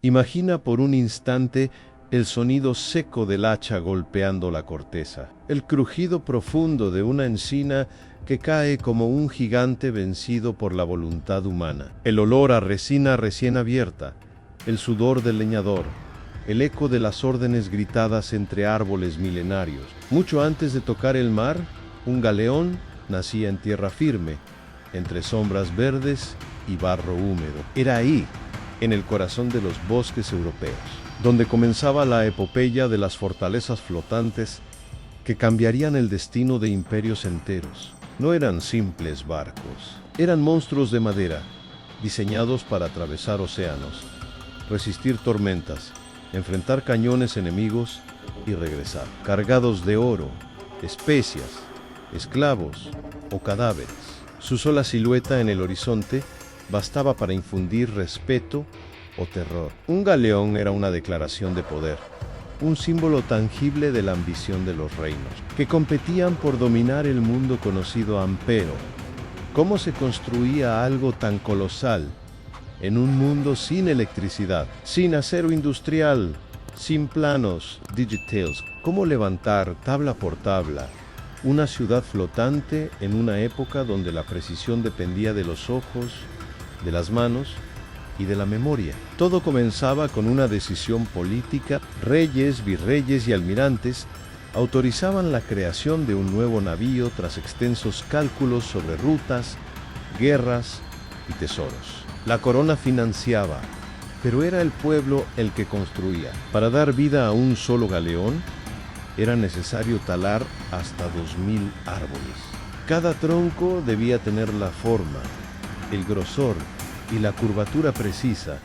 Imagina por un instante el sonido seco del hacha golpeando la corteza, el crujido profundo de una encina que cae como un gigante vencido por la voluntad humana, el olor a resina recién abierta, el sudor del leñador, el eco de las órdenes gritadas entre árboles milenarios. Mucho antes de tocar el mar, un galeón nacía en tierra firme, entre sombras verdes y barro húmedo. Era ahí, en el corazón de los bosques europeos, donde comenzaba la epopeya de las fortalezas flotantes que cambiarían el destino de imperios enteros. No eran simples barcos, eran monstruos de madera, diseñados para atravesar océanos, resistir tormentas, enfrentar cañones enemigos y regresar, cargados de oro, especias, esclavos o cadáveres. Su sola silueta en el horizonte bastaba para infundir respeto o terror. Un galeón era una declaración de poder, un símbolo tangible de la ambición de los reinos, que competían por dominar el mundo conocido ampero. ¿Cómo se construía algo tan colosal en un mundo sin electricidad, sin acero industrial, sin planos digitales? ¿Cómo levantar tabla por tabla una ciudad flotante en una época donde la precisión dependía de los ojos, de las manos y de la memoria? Todo comenzaba con una decisión política. Reyes, virreyes y almirantes autorizaban la creación de un nuevo navío tras extensos cálculos sobre rutas, guerras y tesoros. La corona financiaba, pero era el pueblo el que construía. Para dar vida a un solo galeón, era necesario talar hasta 2000 árboles. Cada tronco debía tener la forma, el grosor y la curvatura precisa.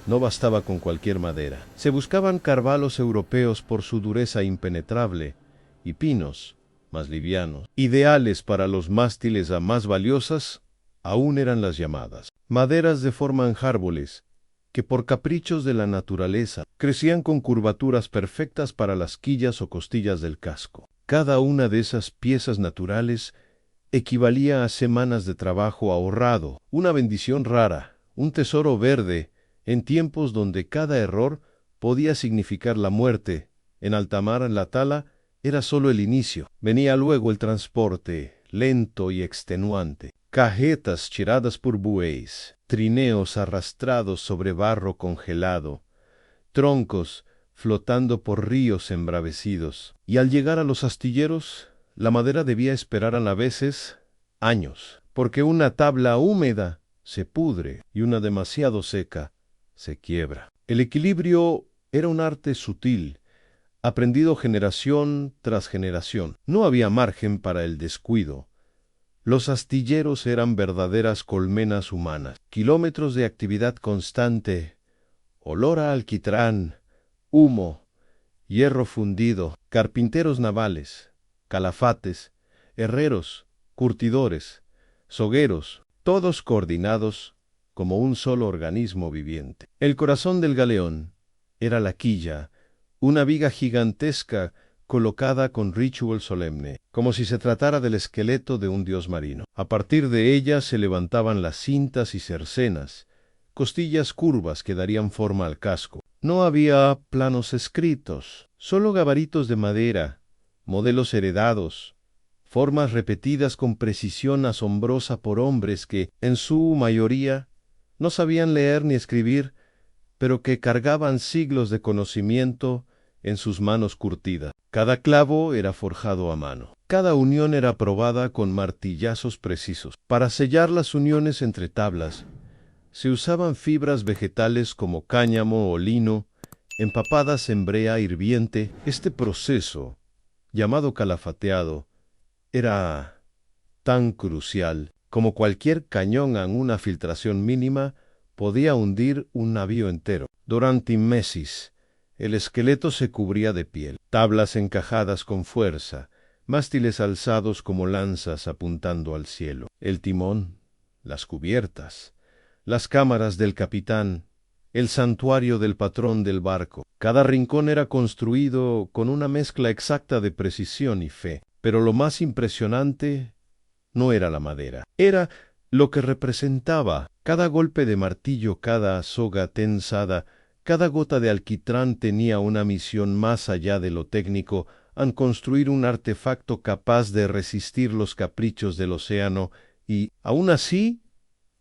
No bastaba con cualquier madera. Se buscaban carvalhos europeos por su dureza impenetrable y pinos más livianos. Ideales para los mástiles, a más valiosas aún eran las llamadas maderas de forma árboles, que por caprichos de la naturaleza crecían con curvaturas perfectas para las quillas o costillas del casco. Cada una de esas piezas naturales equivalía a semanas de trabajo ahorrado, una bendición rara, un tesoro verde, en tiempos donde cada error podía significar la muerte. En alta mar, la tala era solo el inicio. Venía luego el transporte, lento y extenuante. Cajetas tiradas por bueyes, trineos arrastrados sobre barro congelado, troncos flotando por ríos embravecidos. Y al llegar a los astilleros, la madera debía esperar a veces años, porque una tabla húmeda se pudre y una demasiado seca se quiebra. El equilibrio era un arte sutil, aprendido generación tras generación. No había margen para el descuido. Los astilleros eran verdaderas colmenas humanas, kilómetros de actividad constante, olor a alquitrán, humo, hierro fundido, carpinteros navales, calafates, herreros, curtidores, sogueros, todos coordinados como un solo organismo viviente. El corazón del galeón era la quilla, una viga gigantesca colocada con ritual solemne, como si se tratara del esqueleto de un dios marino. A partir de ella se levantaban las cintas y cercenas, costillas curvas que darían forma al casco. No había planos escritos, solo gabaritos de madera, modelos heredados, formas repetidas con precisión asombrosa por hombres que, en su mayoría, no sabían leer ni escribir, pero que cargaban siglos de conocimiento en sus manos curtidas. Cada clavo era forjado a mano. Cada unión era probada con martillazos precisos. Para sellar las uniones entre tablas, se usaban fibras vegetales como cáñamo o lino, empapadas en brea hirviente. Este proceso, llamado calafateado, era tan crucial como cualquier cañón en una filtración mínima podía hundir un navío entero. Durante meses, el esqueleto se cubría de piel, tablas encajadas con fuerza, mástiles alzados como lanzas apuntando al cielo, el timón, las cubiertas, las cámaras del capitán, el santuario del patrón del barco. Cada rincón era construido con una mezcla exacta de precisión y fe, pero lo más impresionante no era la madera, era lo que representaba cada golpe de martillo, cada soga tensada, Cada gota de alquitrán tenía una misión más allá de lo técnico, en construir un artefacto capaz de resistir los caprichos del océano y, aún así,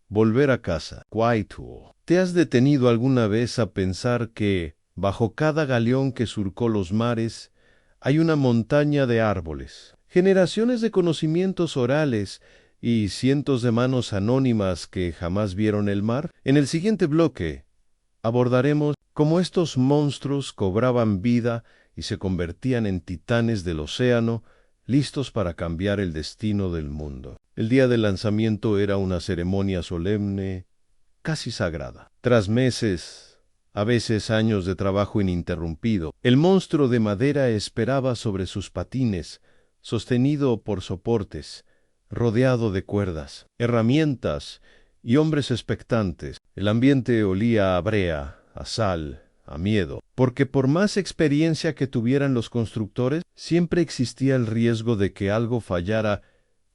volver a casa. Quaito. ¿Te has detenido alguna vez a pensar que, bajo cada galeón que surcó los mares, hay una montaña de árboles, generaciones de conocimientos orales y cientos de manos anónimas que jamás vieron el mar? En el siguiente bloque abordaremos cómo estos monstruos cobraban vida y se convertían en titanes del océano, listos para cambiar el destino del mundo. El día del lanzamiento era una ceremonia solemne, casi sagrada. Tras meses, a veces años de trabajo ininterrumpido, el monstruo de madera esperaba sobre sus patines, sostenido por soportes, rodeado de cuerdas, herramientas y hombres expectantes. El ambiente olía a brea, a sal, a miedo, porque por más experiencia que tuvieran los constructores, siempre existía el riesgo de que algo fallara,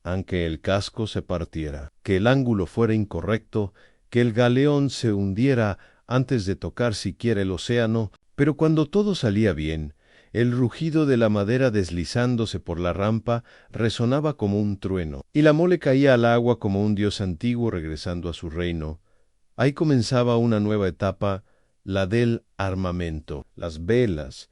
aunque el casco se partiera, que el ángulo fuera incorrecto, que el galeón se hundiera antes de tocar siquiera el océano. Pero cuando todo salía bien, el rugido de la madera deslizándose por la rampa resonaba como un trueno, y la mole caía al agua como un dios antiguo regresando a su reino. Ahí comenzaba una nueva etapa, la del armamento, las velas,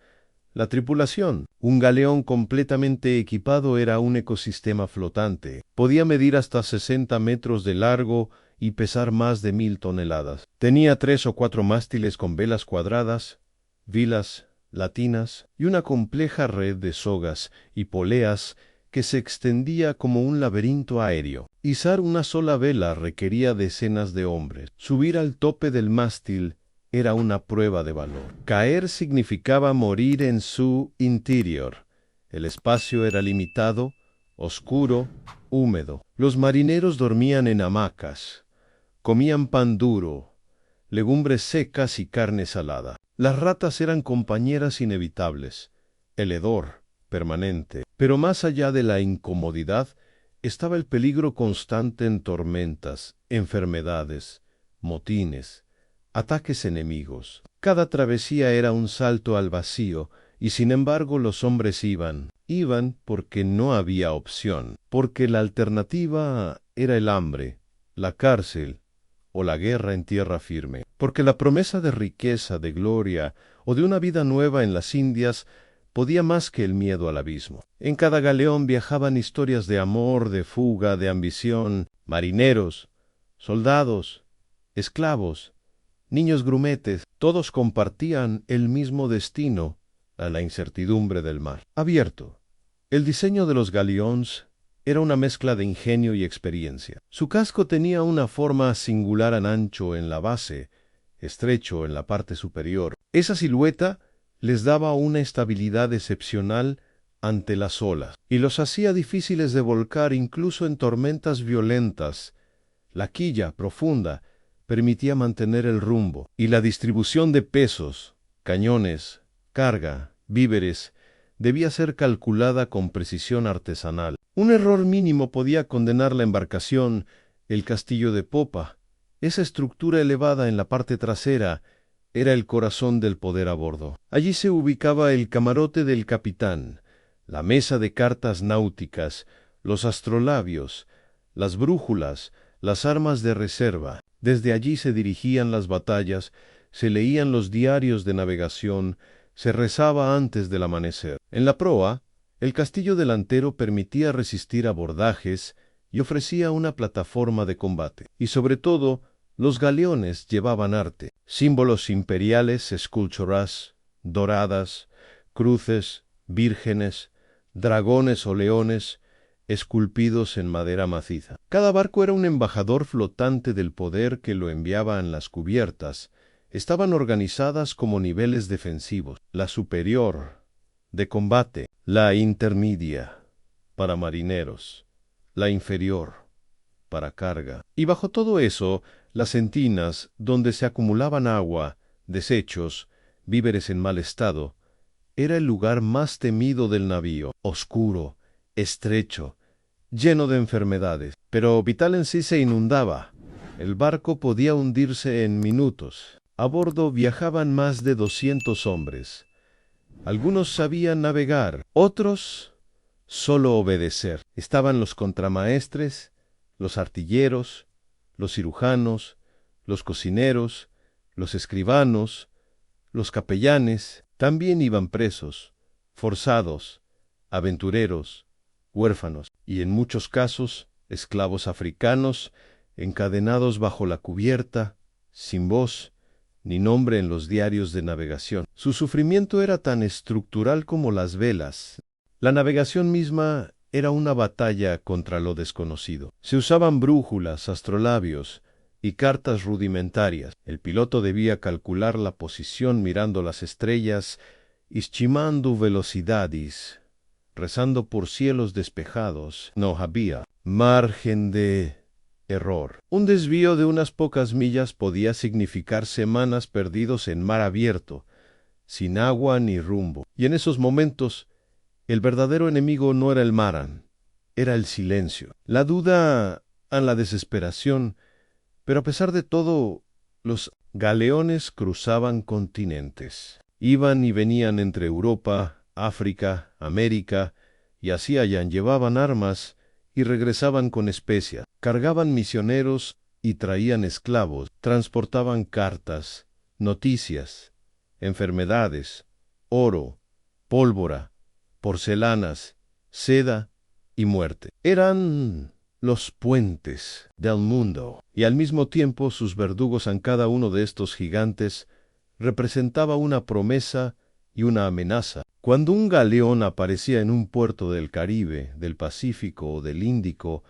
la tripulación. Un galeón completamente equipado era un ecosistema flotante. Podía medir hasta 60 metros de largo y pesar más de 1000 toneladas. Tenía 3 o 4 mástiles con velas cuadradas, vilas, latinas y una compleja red de sogas y poleas que se extendía como un laberinto aéreo. Izar una sola vela requería decenas de hombres. Subir al tope del mástil era una prueba de valor. Caer significaba morir en su interior. El espacio era limitado, oscuro, húmedo. Los marineros dormían en hamacas, comían pan duro, legumbres secas y carne salada. Las ratas eran compañeras inevitables, el hedor permanente. Pero más allá de la incomodidad, estaba el peligro constante en tormentas, enfermedades, motines, ataques enemigos. Cada travesía era un salto al vacío, y sin embargo los hombres iban. Iban porque no había opción, porque la alternativa era el hambre, la cárcel o la guerra en tierra firme, porque la promesa de riqueza, de gloria o de una vida nueva en las Indias podía más que el miedo al abismo. En cada galeón viajaban historias de amor, de fuga, de ambición, marineros, soldados, esclavos, niños grumetes. Todos compartían el mismo destino, a la incertidumbre del mar abierto. El diseño de los galeones era una mezcla de ingenio y experiencia. Su casco tenía una forma singular ancho en la base, estrecho en la parte superior. Esa silueta les daba una estabilidad excepcional ante las olas, y los hacía difíciles de volcar incluso en tormentas violentas. La quilla profunda permitía mantener el rumbo, y la distribución de pesos, cañones, carga, víveres, debía ser calculada con precisión artesanal. Un error mínimo podía condenar la embarcación, el castillo de popa. Esa estructura elevada en la parte trasera era el corazón del poder a bordo. Allí se ubicaba el camarote del capitán, la mesa de cartas náuticas, los astrolabios, las brújulas, las armas de reserva. Desde allí se dirigían las batallas, se leían los diarios de navegación, se rezaba antes del amanecer. En la proa, el castillo delantero permitía resistir abordajes y ofrecía una plataforma de combate. Y sobre todo, los galeones llevaban arte, símbolos imperiales, esculturas, doradas, cruces, vírgenes, dragones o leones, esculpidos en madera maciza. Cada barco era un embajador flotante del poder que lo enviaba en las cubiertas. Estaban organizadas como niveles defensivos: la superior, de combate; la intermedia, para marineros; la inferior, para carga. Y bajo todo eso, las entinas, donde se acumulaban agua, desechos, víveres en mal estado, era el lugar más temido del navío, oscuro, estrecho, lleno de enfermedades. Pero Vital en sí se inundaba. El barco podía hundirse en minutos. A bordo viajaban más de 200 hombres. Algunos sabían navegar, otros solo obedecer. Estaban los contramaestres, los artilleros, los cirujanos, los cocineros, los escribanos, los capellanes. También iban presos, forzados, aventureros, huérfanos y en muchos casos esclavos africanos encadenados bajo la cubierta, sin voz ni nombre en los diarios de navegación. Su sufrimiento era tan estructural como las velas. La navegación misma era una batalla contra lo desconocido. Se usaban brújulas, astrolabios y cartas rudimentarias. El piloto debía calcular la posición mirando las estrellas, estimando velocidades, rezando por cielos despejados. No había margen de error. Un desvío de unas pocas millas podía significar semanas perdidos en mar abierto, sin agua ni rumbo. Y en esos momentos, el verdadero enemigo no era el mar, era el silencio. La duda a la desesperación, pero a pesar de todo, los galeones cruzaban continentes. Iban y venían entre Europa, África, América, y así allá llevaban armas y regresaban con especias. Cargaban misioneros y traían esclavos, transportaban cartas, noticias, enfermedades, oro, pólvora, porcelanas, seda y muerte. Eran los puentes del mundo, y al mismo tiempo sus verdugos en cada uno de estos gigantes representaba una promesa y una amenaza. Cuando un galeón aparecía en un puerto del Caribe, del Pacífico o del Índico,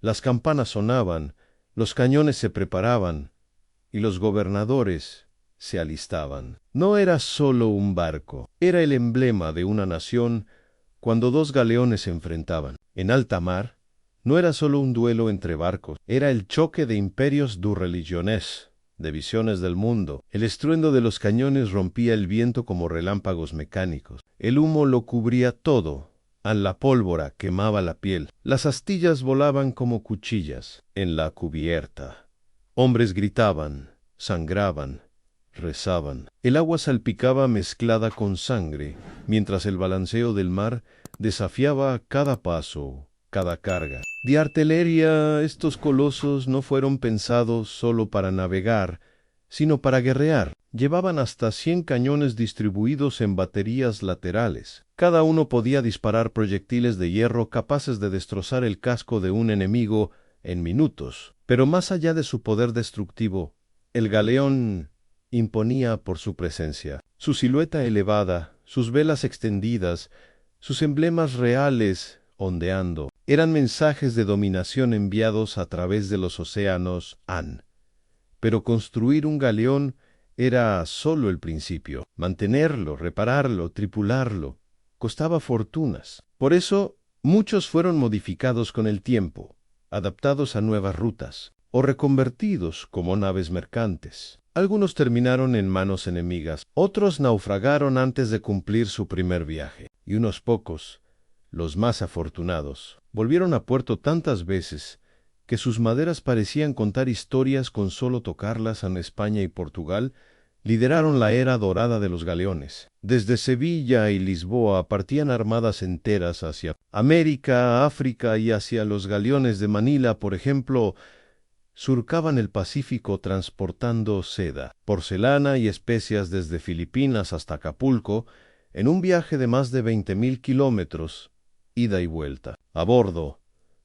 las campanas sonaban, los cañones se preparaban y los gobernadores se alistaban. No era solo un barco, era el emblema de una nación cuando dos galeones se enfrentaban. En alta mar, no era solo un duelo entre barcos, era el choque de imperios du religiones, de visiones del mundo. El estruendo de los cañones rompía el viento como relámpagos mecánicos. El humo lo cubría todo. La pólvora quemaba la piel. Las astillas volaban como cuchillas en la cubierta. Hombres gritaban, sangraban, rezaban. El agua salpicaba mezclada con sangre, mientras el balanceo del mar desafiaba cada paso, cada carga. De artillería, estos colosos no fueron pensados solo para navegar, sino para guerrear. Llevaban hasta 100 cañones distribuidos en baterías laterales. Cada uno podía disparar proyectiles de hierro capaces de destrozar el casco de un enemigo en minutos. Pero más allá de su poder destructivo, el galeón imponía por su presencia. Su silueta elevada, sus velas extendidas, sus emblemas reales ondeando, eran mensajes de dominación enviados a través de los océanos. Pero construir un galeón era solo el principio. Mantenerlo, repararlo, tripularlo, costaba fortunas. Por eso, muchos fueron modificados con el tiempo, adaptados a nuevas rutas, o reconvertidos como naves mercantes. Algunos terminaron en manos enemigas, otros naufragaron antes de cumplir su primer viaje, y unos pocos, los más afortunados, volvieron a puerto tantas veces que sus maderas parecían contar historias con solo tocarlas. En España y Portugal lideraron la era dorada de los galeones. Desde Sevilla y Lisboa partían armadas enteras hacia América, África y hacia los galeones de Manila, por ejemplo, surcaban el Pacífico transportando seda, porcelana y especias desde Filipinas hasta Acapulco, en un viaje de más de 20.000 kilómetros, ida y vuelta. A bordo,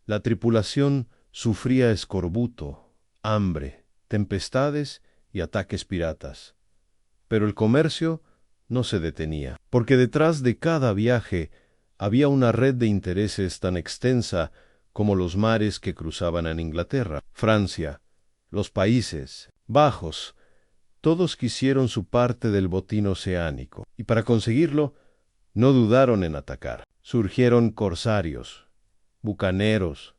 la tripulación sufría escorbuto, hambre, tempestades y ataques piratas. Pero el comercio no se detenía, porque detrás de cada viaje había una red de intereses tan extensa como los mares que cruzaban en Inglaterra, Francia, los Países Bajos. Todos quisieron su parte del botín oceánico, y para conseguirlo, no dudaron en atacar. Surgieron corsarios, bucaneros,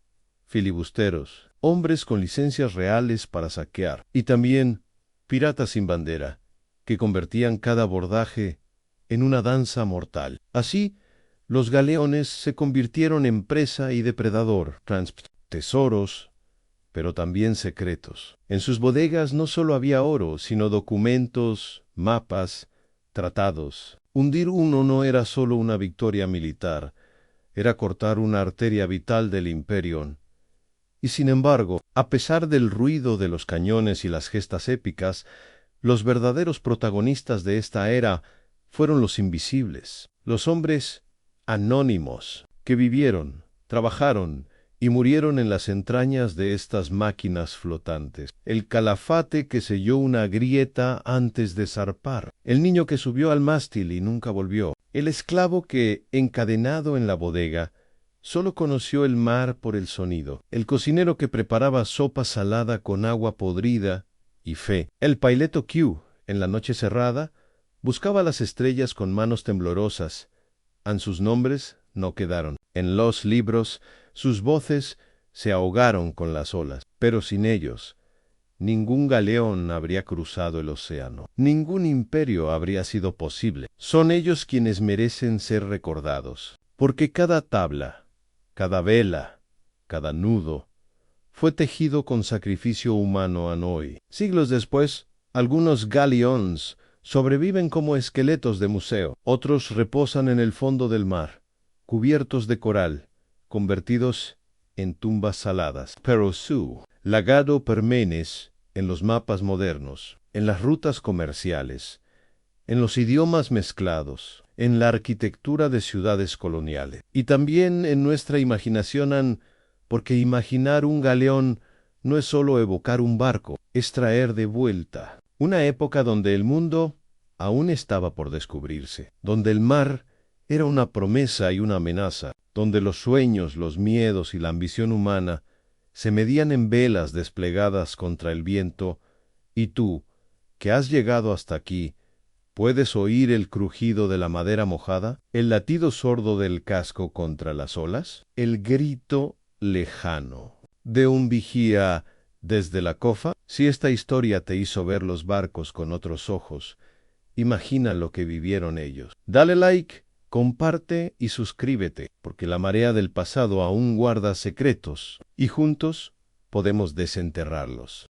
filibusteros, hombres con licencias reales para saquear, y también piratas sin bandera, que convertían cada abordaje en una danza mortal. Así, los galeones se convirtieron en presa y depredador, tesoros, pero también secretos. En sus bodegas no solo había oro, sino documentos, mapas, tratados. Hundir uno no era solo una victoria militar, era cortar una arteria vital del imperio. Y sin embargo, a pesar del ruido de los cañones y las gestas épicas, los verdaderos protagonistas de esta era fueron los invisibles, los hombres anónimos, que vivieron, trabajaron y murieron en las entrañas de estas máquinas flotantes. El calafate que selló una grieta antes de zarpar, el niño que subió al mástil y nunca volvió, el esclavo que, encadenado en la bodega, solo conoció el mar por el sonido, el cocinero que preparaba sopa salada con agua podrida y fe, el paileto Q, en la noche cerrada, buscaba las estrellas con manos temblorosas. Sus nombres no quedaron. En los libros, sus voces se ahogaron con las olas, pero sin ellos, ningún galeón habría cruzado el océano, ningún imperio habría sido posible. Son ellos quienes merecen ser recordados, porque cada tabla, cada vela, cada nudo, fue tejido con sacrificio humano Hanoi. Siglos después, algunos galeones sobreviven como esqueletos de museo, otros reposan en el fondo del mar, cubiertos de coral, convertidos en tumbas saladas. Pero su legado permanece en los mapas modernos, en las rutas comerciales, en los idiomas mezclados, en la arquitectura de ciudades coloniales, y también en nuestra imaginación, porque imaginar un galeón no es solo evocar un barco, es traer de vuelta una época donde el mundo aún estaba por descubrirse, donde el mar era una promesa y una amenaza, donde los sueños, los miedos y la ambición humana se medían en velas desplegadas contra el viento, y tú, que has llegado hasta aquí, ¿puedes oír el crujido de la madera mojada? ¿El latido sordo del casco contra las olas? ¿El grito lejano de un vigía desde la cofa? Si esta historia te hizo ver los barcos con otros ojos, imagina lo que vivieron ellos. Dale like, comparte y suscríbete, porque la marea del pasado aún guarda secretos, y juntos podemos desenterrarlos.